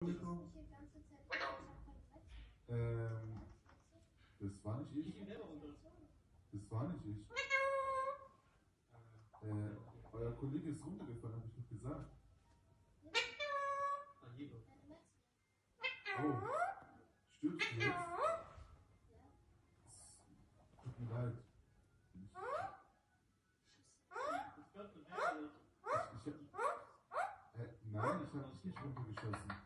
Ähm, das war nicht ich. Das war nicht ich. Euer Kollege ist runtergefallen, habe ich doch gesagt. Oh, stürzt du jetzt? Tut mir leid. Nein, ich habe dich nicht runtergeschossen.